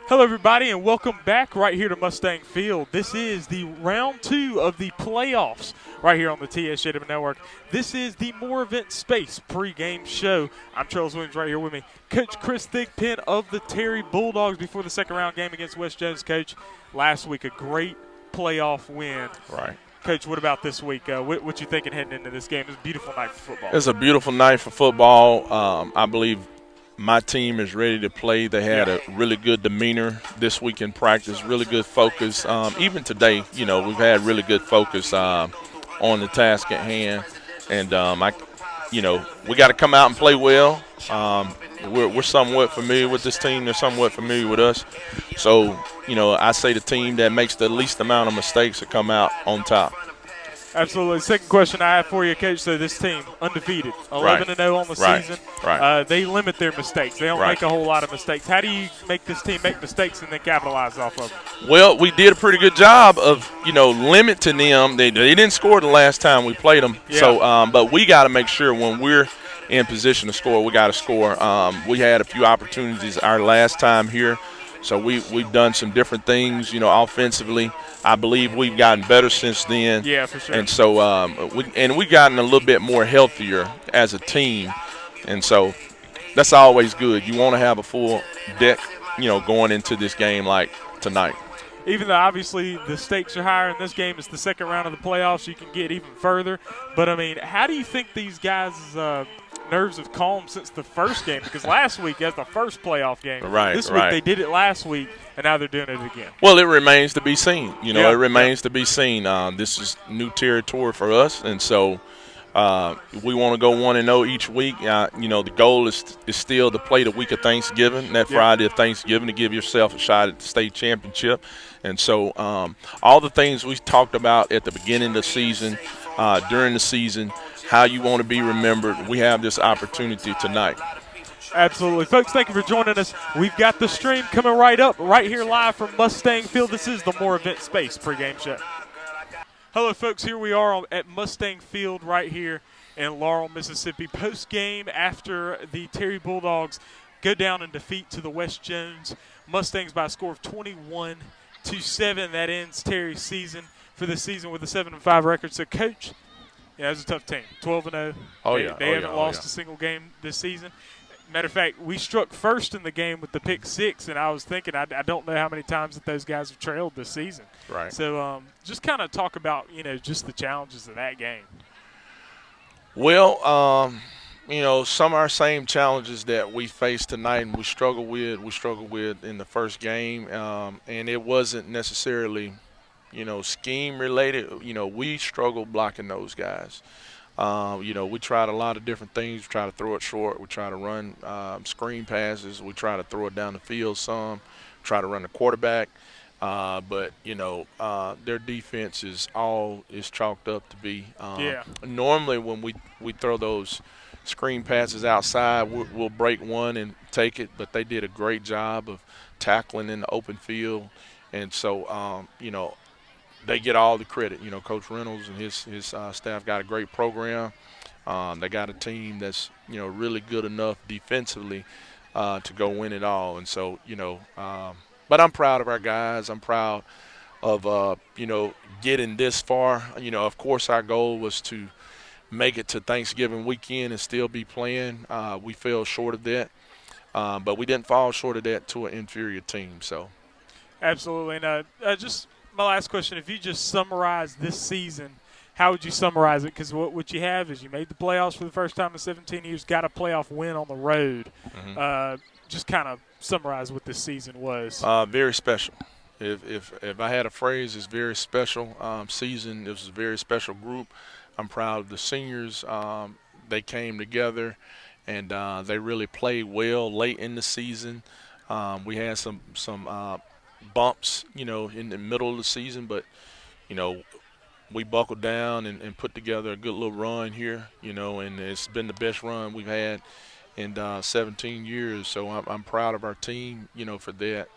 Hello, everybody, and welcome back right here to Mustang Field. This is the round 2 of the playoffs right here on the TSJW Network. This is the More Event Space pregame show. I'm Trellis Williams right here with me. Coach Chris Thigpen of the Terry Bulldogs before the second round game against West Jones. Coach, last week a great playoff win. Right. Coach, what about this week? What you thinking heading into this game? It's a beautiful night for football. It's a beautiful night for football. I believe my team is ready to play. They had a really good demeanor this week in practice, really good focus. Even today, we've had really good focus on the task at hand. And, we got to come out and play well. We're somewhat familiar with this team. They're somewhat familiar with us. So, I say the team that makes the least amount of mistakes will come out on top. Absolutely. Second question I have for you, Coach. So this team, undefeated, 11-0 on the season. Right. They limit their mistakes. They don't make a whole lot of mistakes. How do you make this team make mistakes and then capitalize off of them? Well, we did a pretty good job of, limiting them. They didn't score the last time we played them. Yeah. So, but we got to make sure when we're in position to score, we got to score. We had a few opportunities our last time here. So we've done some different things, offensively. I believe we've gotten better since then. Yeah, for sure. And so we've gotten a little bit more healthier as a team. And so that's always good. You want to have a full deck, going into this game like tonight. Even though obviously the stakes are higher in this game, it's the second round of the playoffs, you can get even further. But, I mean, how do you think these guys' nerves have calmed since the first game? Because last week, that's the first playoff game. This week they did it last week, and now they're doing it again. Well, it remains to be seen. It remains to be seen. This is new territory for us, and so we want to go 1-0 each week. The goal is still to play the week of Thanksgiving, that Friday of Thanksgiving, to give yourself a shot at the state championship. And so all the things we talked about at the beginning of the season, during the season, how you want to be remembered, we have this opportunity tonight. Absolutely. Folks, thank you for joining us. We've got the stream coming right up, right here live from Mustang Field. This is the More Event Space pregame show. Hello, folks. Here we are at Mustang Field right here in Laurel, Mississippi. Post-game after the Terry Bulldogs go down in defeat to the West Jones Mustangs by a score of 21-7. That ends Terry's season for the season with a 7-5 record. So, Coach, yeah, it was a tough team. 12-0. They haven't lost a single game this season. Matter of fact, we struck first in the game with the pick six, and I was thinking I don't know how many times that those guys have trailed this season. Right. So just kind of talk about, just the challenges of that game. Well, some of our same challenges that we faced tonight and we struggled with in the first game, and it wasn't necessarily, scheme related. We struggled blocking those guys. We tried a lot of different things. We try to throw it short. We try to run screen passes. We try to throw it down the field some. Try to run the quarterback. But their defense is chalked up to be. Normally when we throw those screen passes outside, we'll break one and take it. But they did a great job of tackling in the open field. And so, they get all the credit. Coach Reynolds and his staff got a great program. They got a team that's, really good enough defensively to go win it all. And so, but I'm proud of our guys. I'm proud of, getting this far. Of course, our goal was to make it to Thanksgiving weekend and still be playing. We fell short of that. But we didn't fall short of that to an inferior team. So, absolutely. And just – my last question, if you just summarize this season, how would you summarize it? Because what you have is you made the playoffs for the first time in 17 years, got a playoff win on the road. Mm-hmm. Just kind of summarize what this season was. Very special. If I had a phrase, it's very special season. It was a very special group. I'm proud of the seniors. They came together, and they really played well late in the season. We had some bumps, in the middle of the season, but, we buckled down and put together a good little run here, and it's been the best run we've had in 17 years. So I'm proud of our team, for that.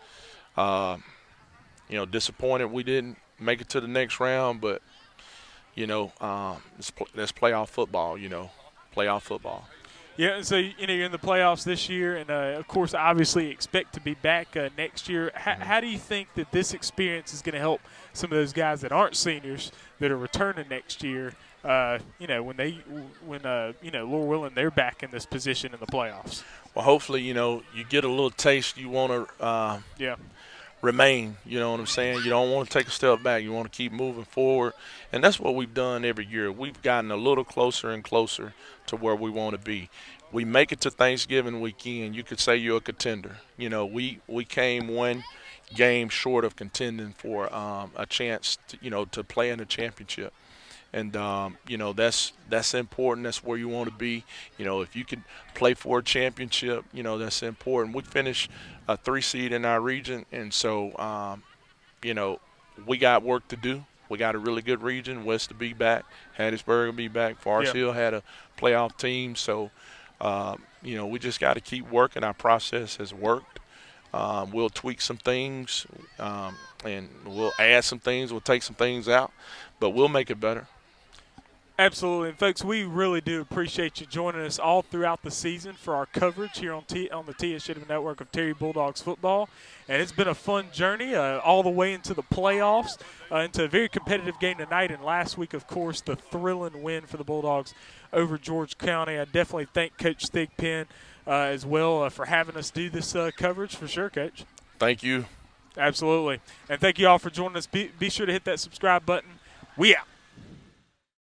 Disappointed we didn't make it to the next round, but, that's playoff football, playoff football. Yeah, and so you're in the playoffs this year, and of course, obviously, expect to be back next year. How do you think that this experience is going to help some of those guys that aren't seniors that are returning next year? When Lord willing, they're back in this position in the playoffs. Well, hopefully, you get a little taste. You want to remain. You know what I'm saying? You don't want to take a step back. You want to keep moving forward, and that's what we've done every year. We've gotten a little closer and closer to where we want to be. We make it to Thanksgiving weekend. You could say you're a contender. We came one game short of contending for a chance to play in the championship. And that's important. That's where you want to be. If you could play for a championship, that's important. We finished a 3 seed in our region, and so we got work to do. We got a really good region. West to be back, Hattiesburg will be back. Forest Hill had a playoff team, so we just got to keep working. Our process has worked. We'll tweak some things, and we'll add some things. We'll take some things out, but we'll make it better. Absolutely. And, folks, we really do appreciate you joining us all throughout the season for our coverage here on the T.S. Shittim Network of Terry Bulldogs football. And it's been a fun journey all the way into the playoffs, into a very competitive game tonight. And last week, of course, the thrilling win for the Bulldogs over George County. I definitely thank Coach Thigpen as well for having us do this coverage for sure, Coach. Thank you. Absolutely. And thank you all for joining us. Be sure to hit that subscribe button. We out.